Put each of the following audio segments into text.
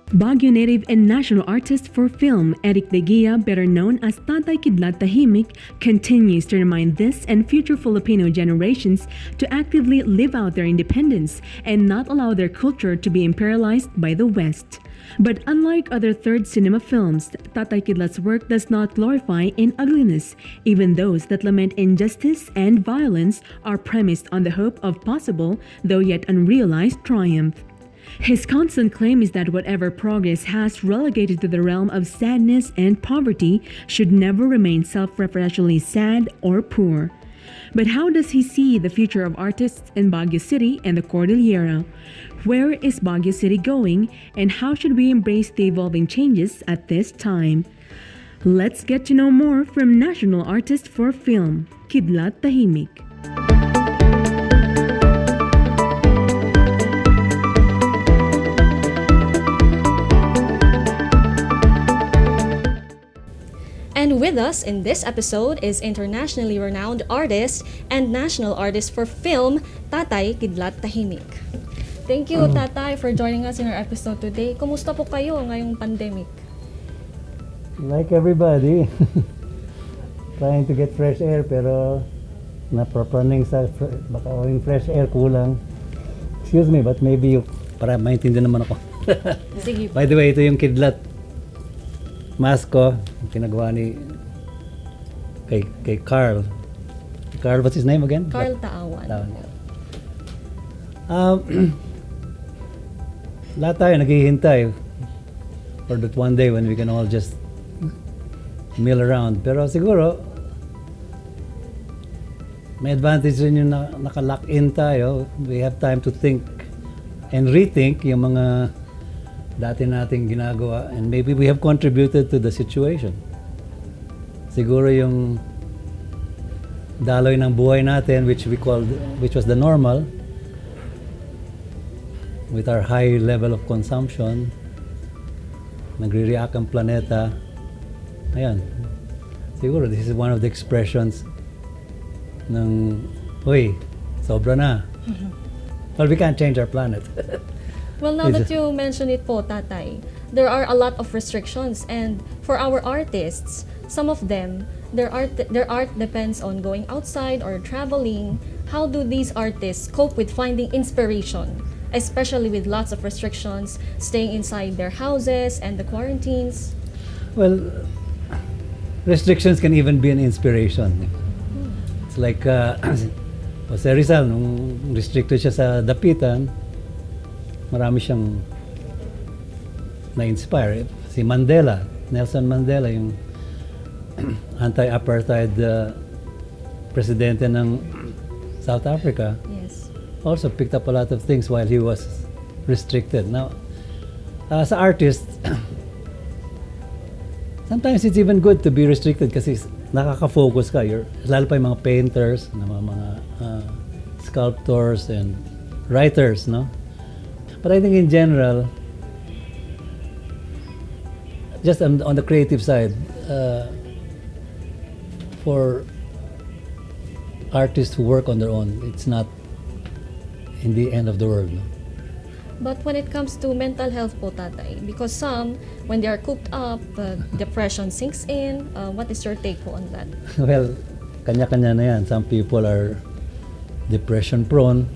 Baguio native and national artist for film Eric De Guia, better known as Tatay Kidlat Tahimik, continues to remind this and future Filipino generations to actively live out their independence and not allow their culture to be imperialized by the West. But unlike other third cinema films, Tatay Kidlat's work does not glorify in ugliness. Even those that lament injustice and violence are premised on the hope of possible, though yet unrealized, triumph. His constant claim is that whatever progress has relegated to the realm of sadness and poverty should never remain self-referentially sad or poor. But how does he see the future of artists in Baguio City and the Cordillera? Where is Baguio City going, and how should we embrace the evolving changes at this time? Let's get to know more from national artist for film, Kidlat Tahimik. And with us in this episode is internationally renowned artist and national artist for film, Tatay Kidlat Tahimik. Thank you, Tatay, for joining us in our episode today. Kumusta po kayo ngayong pandemic? Like everybody, trying to get fresh air pero napapraning sa baka yung fresh air kulang. Excuse me, but maybe you para maintindihan naman ako. Sige. By the way, ito yung Kidlat mask ko, pinagawa ni kay Carl. Carl, what's his name again? Carl Taawan. Lahat tayo naghihintay for that one day when we can all just mill around. Pero siguro, may advantage rin yung naka-lock in tayo. We have time to think and rethink yung mga dati nating ginagawa, and maybe we have contributed to the situation. Siguro yung daloy ng buhay natin, which was the normal, with our high level of consumption, nagre-react ang planeta. Ayan. Siguro this is one of the expressions ng, uy, sobra na. Well, we can't change our planet. Well, now that you mention it po, Tatay, there are a lot of restrictions, and for our artists, some of them, their art depends on going outside or traveling. How do these artists cope with finding inspiration, especially with lots of restrictions, staying inside their houses and the quarantines? Well, restrictions can even be an inspiration. It's like, Jose Rizal, nung restricted siya sa dapitan, marami siyang na-inspire. Si Mandela, Nelson Mandela, yung anti-apartheid presidente ng South Africa, Yes. also picked up a lot of things while he was restricted. Now, sa artist, sometimes it's even good to be restricted kasi nakaka-focus ka. Lalo pa yung mga painters, mga sculptors and writers, no? But I think in general, just on the creative side, for artists who work on their own, it's not in the end of the world. No? But when it comes to mental health po, Tatay, because some, when they are cooped up, depression sinks in. What is your take po on that? Well, kanya-kanya na yan. Some people are depression prone.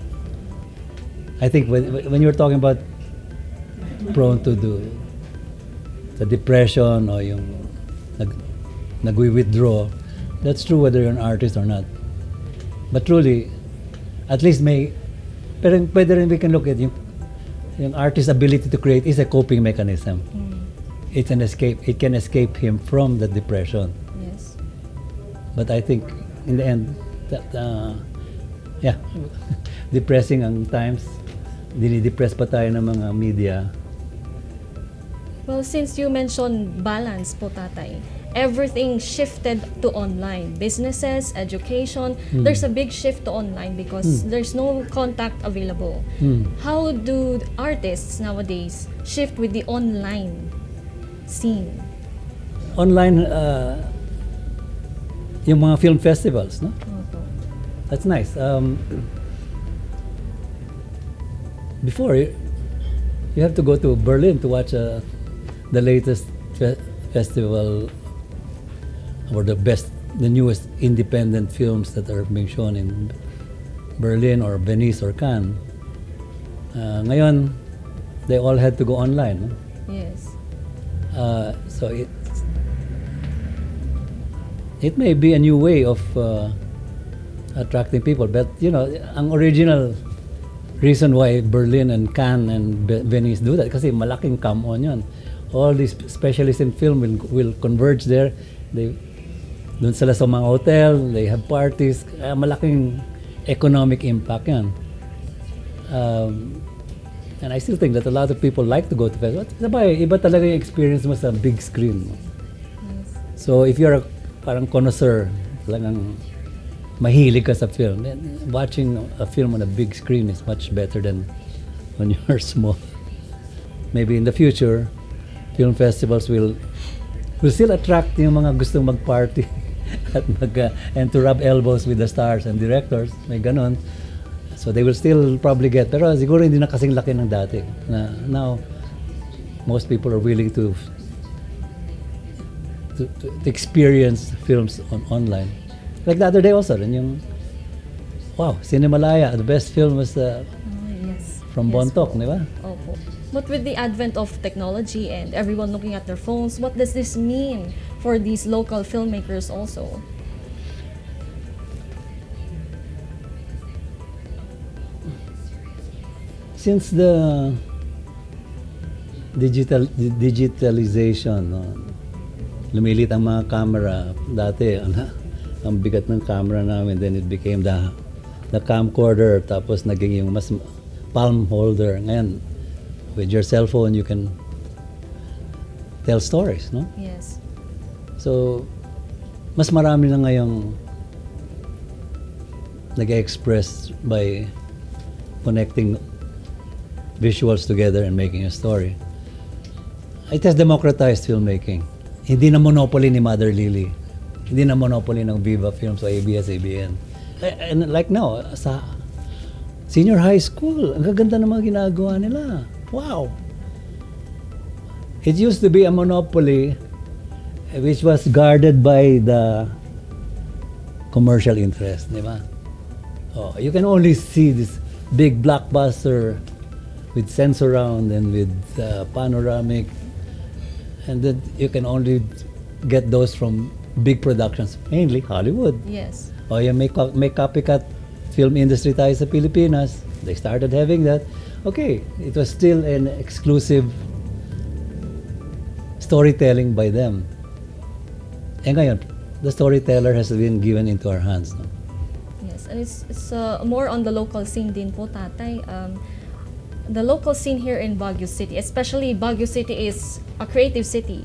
I think when you're talking about prone to the depression or yung nag-withdraw, that's true whether you're an artist or not. But truly, at least pero pwede rin we can look at yung artist's ability to create is a coping mechanism. It's an escape. It can escape him from the depression. Yes. But I think in the end, that depressing ang times. Dinidepress pa tayo ng mga media. Well, since you mentioned balance po, Tatay, everything shifted to online. Businesses, education, there's a big shift to online because there's no contact available. How do artists nowadays shift with the online scene? Online, yung mga film festivals, no? That's nice. Before, You have to go to Berlin to watch the latest festival, or the newest independent films that are being shown in Berlin or Venice or Cannes. Ngayon, they all had to go online. No? Yes. So it may be a new way of attracting people, but ang original reason why Berlin and Cannes and Venice do that kasi malaking come-on yun. All these specialists in film will converge there. Doon sila sa mga hotel, they have parties. Malaking economic impact yan. And I still think that a lot of people like to go to festivals. Sabay, iba talaga yung experience mo sa big screen. Yes. So if you're parang connoisseur, talagang mahilig ka sa film, then watching a film on a big screen is much better than when you're small. Maybe in the future, film festivals will still attract yung mga gustong mag-party at and to rub elbows with the stars and directors, may ganon. So they will still probably get, pero siguro hindi na kasing laki ng dati. Now, most people are willing to experience films online. Like the other day also, yung Cinemalaya, the best film was Yes. from Yes Bontoc, po. di ba? Opo. But with the advent of technology and everyone looking at their phones, what does this mean for these local filmmakers also? Since the digitalization, lumilit ang mga camera. Dati, ang bigat ng camera namin, then it became the camcorder, tapos naging yung mas palm holder. Ngayon, with your cell phone, you can tell stories, no? Yes. So, mas marami na ngayong nag-express by connecting visuals together and making a story. It has democratized filmmaking. Hindi na monopoly ni Mother Lily. Hindi na monopoly ng Viva Films o ABS-CBN. And like now, sa senior high school, ang gaganda ng mga ginagawa nila. Wow! It used to be a monopoly which was guarded by the commercial interest, di ba? Oh, you can only see this big blockbuster with Sensurround and with panoramic, and then you can only get those from big productions, mainly Hollywood. Yes. O yung may copycat film industry tayo sa Pilipinas, they started having that. Okay, it was still an exclusive storytelling by them. And ngayon, the storyteller has been given into our hands. No? Yes, and it's more on the local scene din po, Tatay. The local scene here in Baguio City, especially Baguio City is a creative city.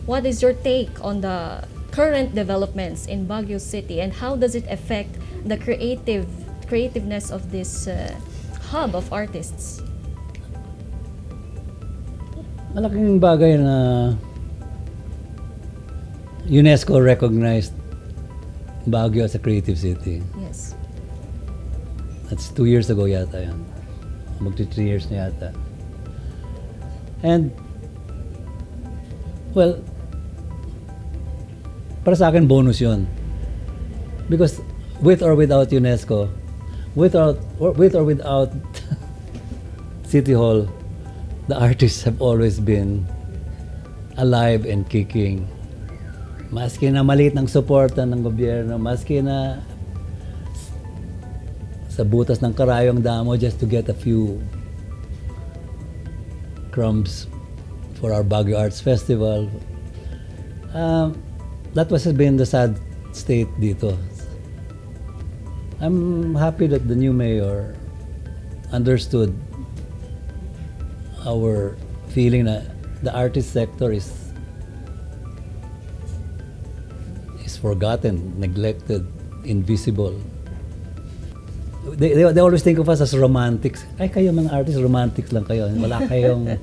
What is your take on the current developments in Baguio City, and how does it affect the creativeness of this hub of artists? Malaking bagay na UNESCO recognized Baguio as a creative city. Yes. That's 2 years ago yata yan. Magti 3 years na yata. And, well, para sa akin, bonus yun. Because with or without UNESCO, with or without City Hall, the artists have always been alive and kicking. Maski na maliit ng suporta ng gobyerno, maski na sa butas ng karayong damo just to get a few crumbs for our Baguio Arts Festival. That has been the sad state dito. I'm happy that the new mayor understood our feeling that the artist sector is forgotten, neglected, invisible. They always think of us as romantics. Ay, kayo mga artists, romantics lang kayo. Wala kayong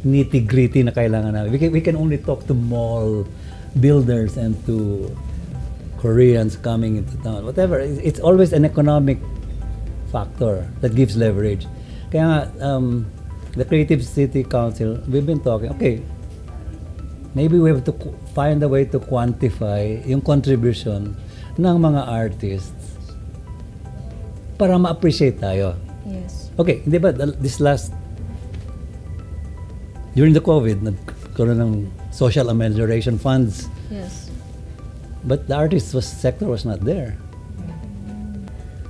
nitty-gritty na kailangan namin. We can only talk to mall builders and to Koreans coming into town. Whatever. It's always an economic factor that gives leverage. Kaya nga, the Creative City Council, we've been talking, okay, maybe we have to find a way to quantify yung contribution ng mga artists para ma-appreciate tayo. Yes. Okay, hindi ba, during the COVID, nagkaroon ng social amelioration funds, Yes. but the sector was not there.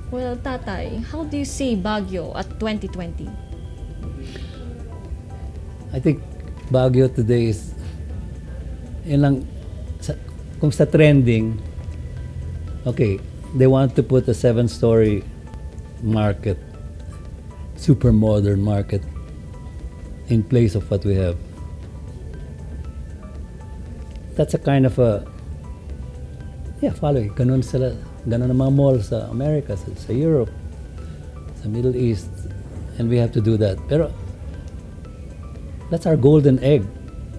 Well, Tatay, how do you see Baguio at 2020? I think Baguio today is, yun lang, kung sa trending, okay, they want to put a 7-story market, super modern market, in place of what we have. That's a kind of a, following. Ganun ang mga malls sa America, sa Europe, sa Middle East, and we have to do that. Pero that's our golden egg.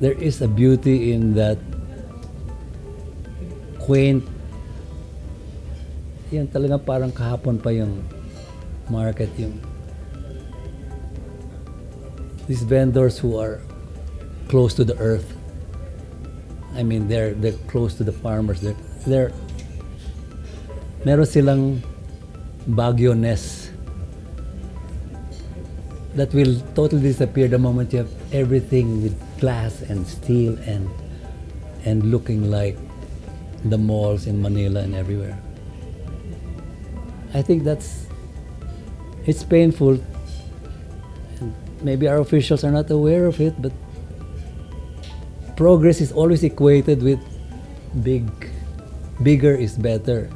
There is a beauty in that quaint, yan talaga parang kahapon pa yung market, yung these vendors who are close to the earth. I mean, they're close to the farmers. They're meron silang Baguio-ness that will totally disappear the moment you have everything with glass and steel and looking like the malls in Manila and everywhere. I think it's painful. And maybe our officials are not aware of it, but progress is always equated with bigger is better.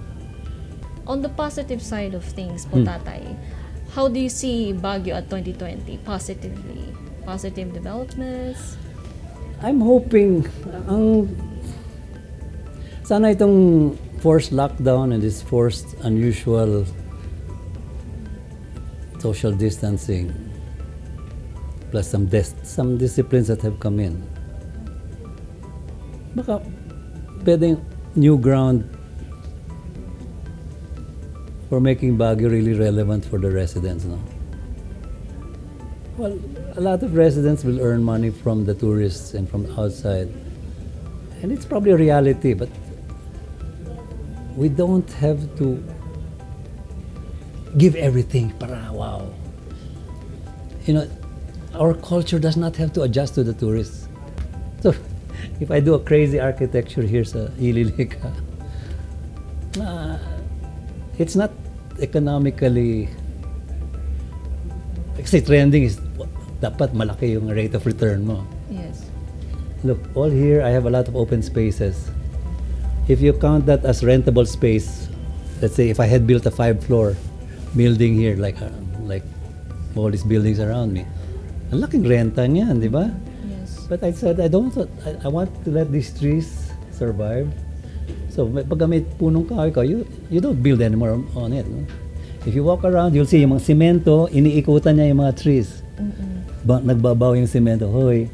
On the positive side of things po, Tatay, how do you see Baguio at 2020 positively? Positive developments? I'm hoping sana itong forced lockdown and this forced unusual social distancing plus some disciplines that have come in, baka pwedeng new ground for making Baguio really relevant for the residents, no? Well, a lot of residents will earn money from the tourists and from outside, and it's probably a reality, but we don't have to give everything para wow. You know, our culture does not have to adjust to the tourists. So, if I do a crazy architecture here sa Ililica, it's not economically, kasi trending is dapat malaki yung rate of return mo. Yes. Look, all here I have a lot of open spaces. If you count that as rentable space, let's say if I had built a 5-floor building here, like all these buildings around me, ang laking renta niyan, di ba? Yes. But I said, I want to let these trees survive. So, pag may punong kahoy ka, you don't build anymore on it. No? If you walk around, you'll see yung mga simento, iniikutan niya yung mga trees. Nagbabaw yung simento, hoy,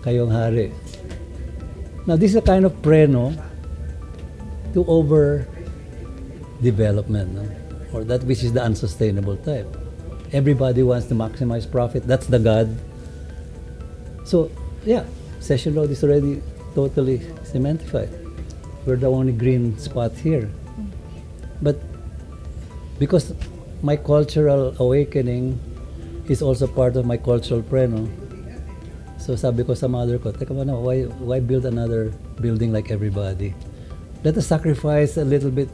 kayong hari. Now, this is a kind of preno to over-development, no? Or that which is the unsustainable type. Everybody wants to maximize profit. That's the God. So, yeah, Session Road is already totally cementified. We're the only green spot here. But because my cultural awakening is also part of my cultural preno, so sabi ko sa mother ko, teka muna, why build another building like everybody? Let us sacrifice a little bit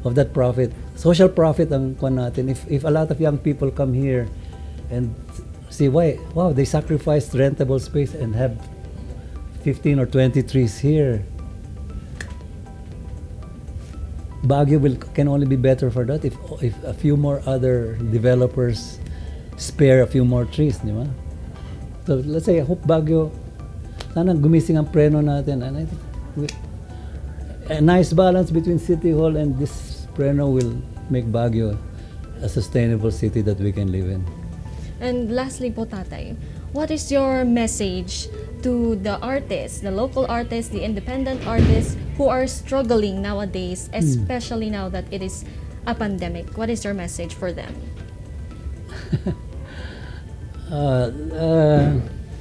of that profit. Social profit ang kwan natin. If a lot of young people come here and see wow, they sacrificed rentable space and have 15 or 20 trees here. Baguio can only be better for that if a few more other developers spare a few more trees, di ba? So let's say, I hope Baguio, sana gumising ang preno natin, and I think a nice balance between City Hall and this preno will make Baguio a sustainable city that we can live in. And lastly po, Tatay, what is your message to the artists, the local artists, the independent artists who are struggling nowadays, especially now that it is a pandemic? What is your message for them?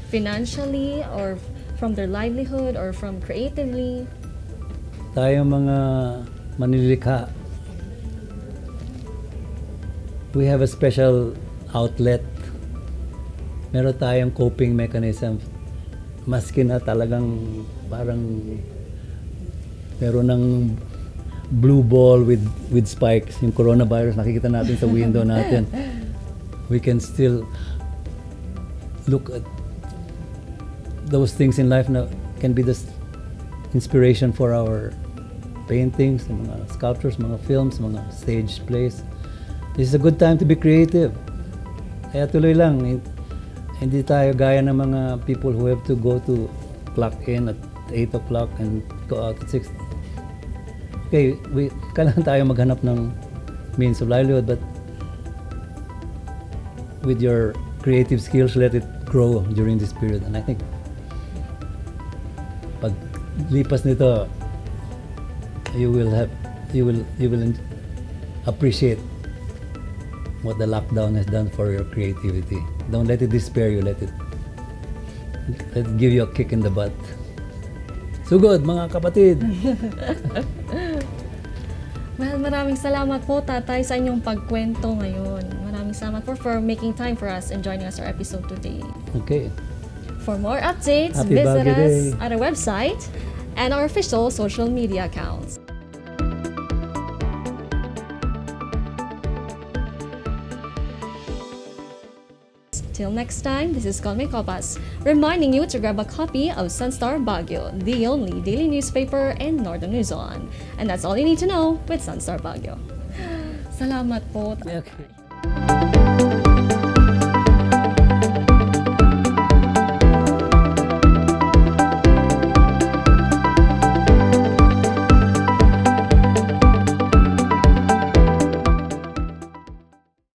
Financially, or from their livelihood, or from creatively? Tayo mga manlilikha, we have a special outlet. Meron tayong coping mechanism. Maski na talagang parang meron ng blue ball with spikes, yung coronavirus, nakikita natin sa window natin. We can still look at those things in life na can be the inspiration for our paintings, mga sculptures, mga films, mga stage plays. This is a good time to be creative. Kaya tuloy lang, hindi tayo gaya ng mga people who have to go to clock in at 8 o'clock and go out at 6. Okay, kailangan tayo maghanap ng means of livelihood, but with your creative skills, let it grow during this period. And I think pag lipas nito, you will appreciate what the lockdown has done for your creativity. Don't let it despair you. Let it give you a kick in the butt. Sugod, mga kapatid! Well, maraming salamat po, Tatay, sa inyong pagkwento ngayon. Maraming salamat for making time for us and joining us our episode today. Okay. For more updates, Happy visit Baguio us Day. at our website and our official social media accounts. Till next time, this is Conme Copas, reminding you to grab a copy of SunStar Baguio, the only daily newspaper in Northern Luzon. And that's all you need to know with SunStar Baguio. Salamat po, Tatay. Okay.